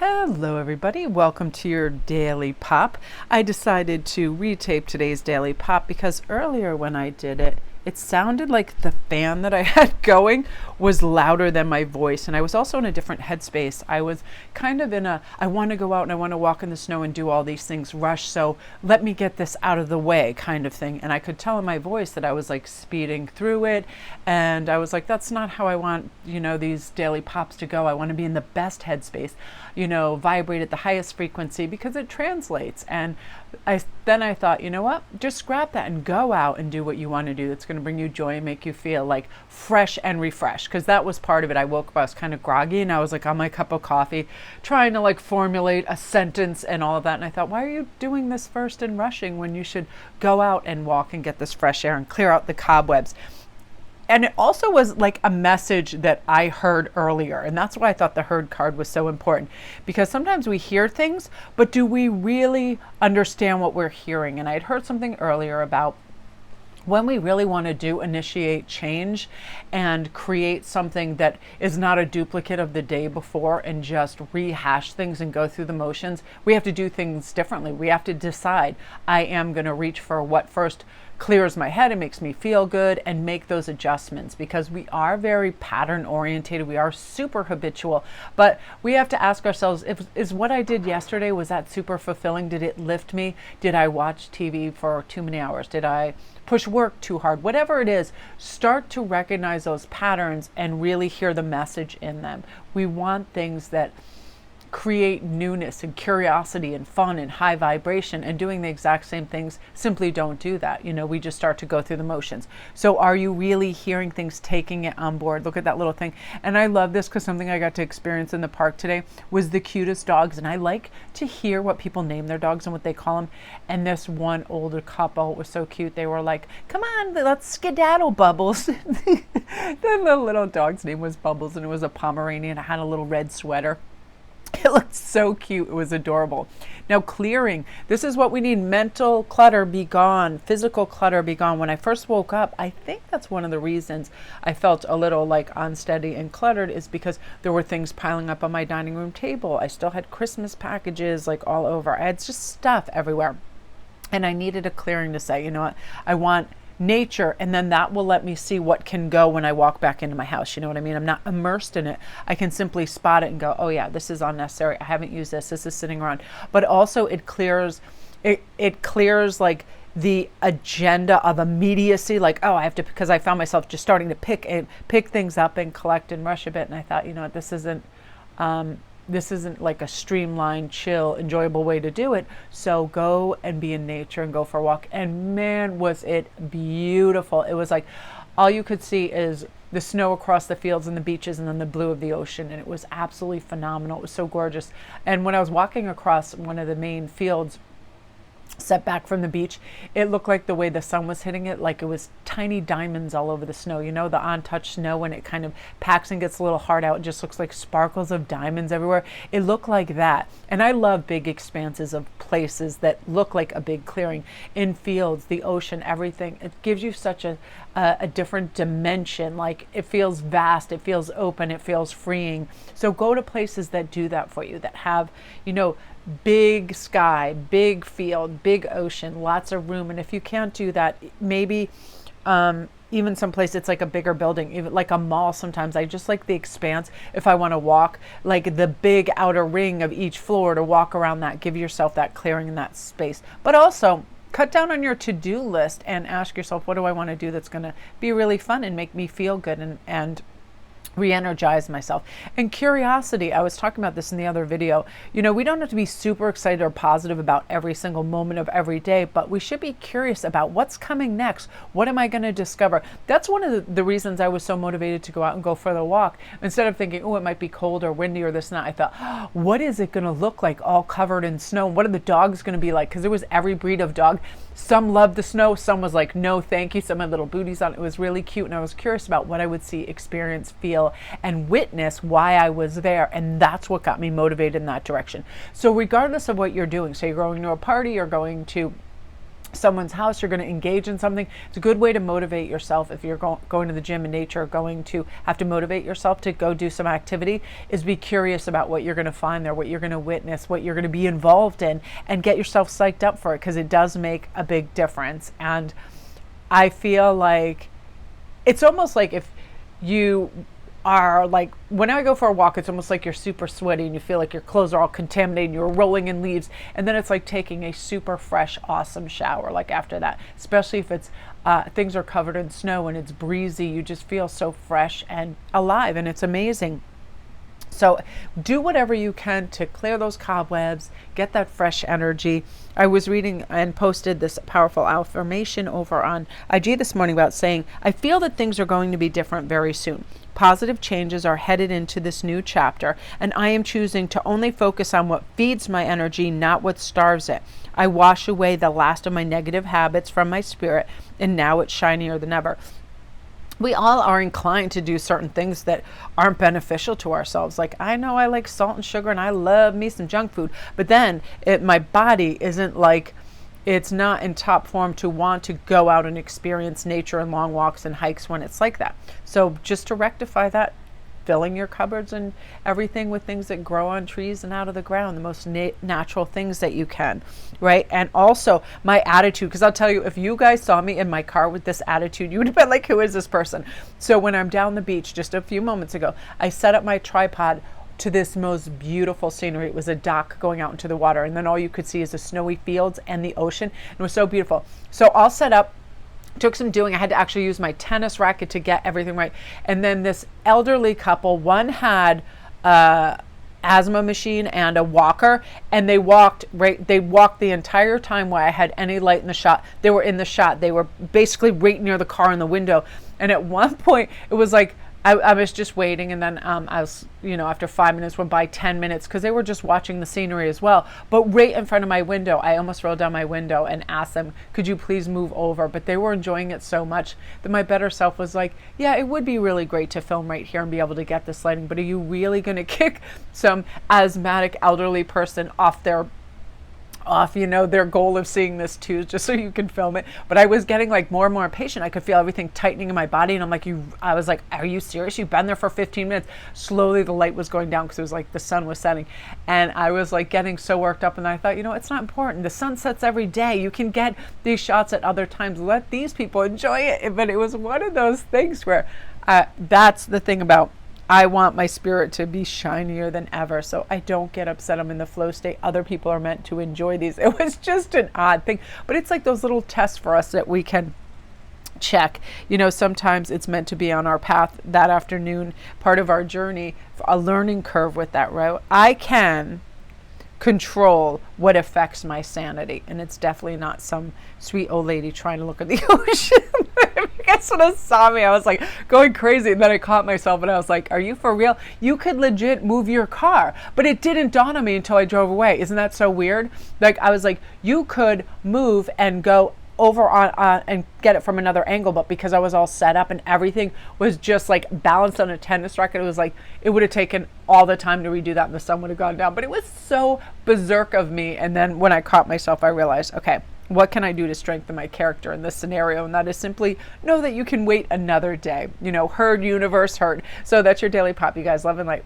Hello everybody, welcome to your Daily Pop. I decided to retape today's Daily Pop because earlier when I did it, it sounded like the fan that I had going was louder than my voice, and I was also in a different headspace. I was kind of in I want to go out and I want to walk in the snow and do all these things, rush, so let me get this out of the way kind of thing. And I could tell in my voice that I was like speeding through it, and I was like, that's not how I want, these Daily Pops to go. I want to be in the best headspace, vibrate at the highest frequency because it translates. And then I thought, you know what, just scrap that and go out and do what you want to do. That's going to bring you joy and make you feel like fresh and refreshed, because that was part of it. I woke up, I was kind of groggy, and I was like on my cup of coffee trying to like formulate a sentence and all of that. And I thought, why are you doing this first and rushing when you should go out and walk and get this fresh air and clear out the cobwebs? And it also was like a message that I heard earlier. And that's why I thought the Heard card was so important, because sometimes we hear things, but do we really understand what we're hearing? And I had heard something earlier about when we really want to initiate change and create something that is not a duplicate of the day before and just rehash things and go through the motions, we have to do things differently. We have to decide, I am going to reach for what first clears my head and makes me feel good, and make those adjustments, because we are very pattern orientated. We are super habitual, but we have to ask ourselves, is what I did yesterday, was that super fulfilling? Did it lift me? Did I watch TV for too many hours? Did I push work too hard? Whatever it is, start to recognize those patterns and really hear the message in them. We want things that create newness and curiosity and fun and high vibration, and doing the exact same things simply don't do that. We just start to go through the motions. So are you really hearing things, taking it on board? Look at that little thing. And I love this because something I got to experience in the park today was the cutest dogs. And I like to hear what people name their dogs and what they call them. And this one older couple was so cute. They were like, come on, let's skedaddle, Bubbles. The little dog's name was Bubbles, and it was a Pomeranian. It had a little red sweater. It looked so cute. It was adorable. Now, clearing. This is what we need. Mental clutter be gone. Physical clutter be gone. When I first woke up, I think that's one of the reasons I felt a little like unsteady and cluttered, is because there were things piling up on my dining room table. I still had Christmas packages like all over. I had just stuff everywhere. And I needed a clearing to say, you know what, I want nature, and then that will let me see what can go when I walk back into my house. You know what I mean? I'm not immersed in it. I can simply spot it and go, oh yeah, this is unnecessary. I haven't used this. This is sitting around. But also it clears like the agenda of immediacy, like, oh, I have to, because I found myself just starting to pick things up and collect and rush a bit. And I thought, you know what, this isn't like a streamlined, chill, enjoyable way to do it. So go and be in nature and go for a walk. And man, was it beautiful. It was like all you could see is the snow across the fields and the beaches, and then the blue of the ocean. And it was absolutely phenomenal. It was so gorgeous. And when I was walking across one of the main fields, set back from the beach, it looked like the way the sun was hitting it, like it was tiny diamonds all over the snow. The untouched snow, when it kind of packs and gets a little hard out, it just looks like sparkles of diamonds everywhere. It looked like that. And I love big expanses of places that look like a big clearing, in fields, the ocean, everything. It gives you such a different dimension. Like, it feels vast, it feels open, it feels freeing. So go to places that do that for you, that have, big sky, big field, big ocean, lots of room. And if you can't do that, maybe even someplace it's like a bigger building, even like a mall. Sometimes I just like the expanse. If I want to walk like the big outer ring of each floor, to walk around that, give yourself that clearing in that space. But also cut down on your to-do list and ask yourself, what do I want to do that's going to be really fun and make me feel good and re-energize myself. And curiosity, I was talking about this in the other video. We don't have to be super excited or positive about every single moment of every day, but we should be curious about what's coming next. What am I going to discover? That's one of the reasons I was so motivated to go out and go for the walk. Instead of thinking, oh, it might be cold or windy or this and that, I thought, oh, what is it going to look like all covered in snow? What are the dogs going to be like? Because there was every breed of dog. Some loved the snow. Some was like, no, thank you. Some had little booties on. It was really cute. And I was curious about what I would see, experience, feel, and witness why I was there. And that's what got me motivated in that direction. So regardless of what you're doing, so you're going to a party, you're going to someone's house, you're going to engage in something. It's a good way to motivate yourself. If you're going to the gym in nature, going to have to motivate yourself to go do some activity, is be curious about what you're going to find there, what you're going to witness, what you're going to be involved in, and get yourself psyched up for it, because it does make a big difference. And I feel like it's almost like if you are like, when I go for a walk, it's almost like you're super sweaty and you feel like your clothes are all contaminated and you're rolling in leaves. And then it's like taking a super fresh, awesome shower. Like after that, especially if it's things are covered in snow and it's breezy, you just feel so fresh and alive, and it's amazing. So do whatever you can to clear those cobwebs, get that fresh energy. I was reading and posted this powerful affirmation over on IG this morning about saying, I feel that things are going to be different very soon. Positive changes are headed into this new chapter, and I am choosing to only focus on what feeds my energy, not what starves it. I wash away the last of my negative habits from my spirit, and now it's shinier than ever. We all are inclined to do certain things that aren't beneficial to ourselves. Like, I know I like salt and sugar and I love me some junk food, but then my body isn't like, it's not in top form to want to go out and experience nature and long walks and hikes when it's like that. So just to rectify that, filling your cupboards and everything with things that grow on trees and out of the ground, the most natural things that you can, right? And also my attitude, because I'll tell you, if you guys saw me in my car with this attitude, you would have been like, who is this person? So when I'm down the beach just a few moments ago, I set up my tripod to this most beautiful scenery. It was a dock going out into the water, and then all you could see is the snowy fields and the ocean. It was so beautiful. So all set up, took some doing. I had to actually use my tennis racket to get everything right. And then this elderly couple, one had asthma machine and a walker, and they walked the entire time while I had any light in the shot. They were in the shot. They were basically right near the car in the window. And at one point it was like, I was just waiting, and then I was, after 5 minutes went by, 10 minutes, because they were just watching the scenery as well. But right in front of my window, I almost rolled down my window and asked them, could you please move over? But they were enjoying it so much that my better self was like, yeah, it would be really great to film right here and be able to get this lighting, but are you really going to kick some asthmatic elderly person off their goal of seeing this too, just so you can film it? But I was getting like more and more impatient. I could feel everything tightening in my body, and I was like, are you serious? You've been there for 15 minutes. Slowly the light was going down because it was like the sun was setting, and I was like getting so worked up, and I thought, it's not important. The sun sets every day. You can get these shots at other times. Let these people enjoy it. But it was one of those things where that's the thing about, I want my spirit to be shinier than ever, so I don't get upset. I'm in the flow state. Other people are meant to enjoy these. It was just an odd thing, but it's like those little tests for us that we can check. Sometimes it's meant to be on our path that afternoon, part of our journey, a learning curve with that, right? I can control what affects my sanity, and it's definitely not some sweet old lady trying to look at the ocean. You guys would have saw me, I was like going crazy, and then I caught myself and I was like, are you for real? You could legit move your car. But it didn't dawn on me until I drove away. Isn't that so weird? Like, I was like, you could move and go over on and get it from another angle, but because I was all set up and everything was just like balanced on a tennis racket, it was like it would have taken all the time to redo that and the sun would have gone down. But it was so berserk of me. And then when I caught myself, I realized, okay, what can I do to strengthen my character in this scenario? And that is simply know that you can wait another day. Herd, universe, herd. So that's your Daily Pop, you guys. Love and light.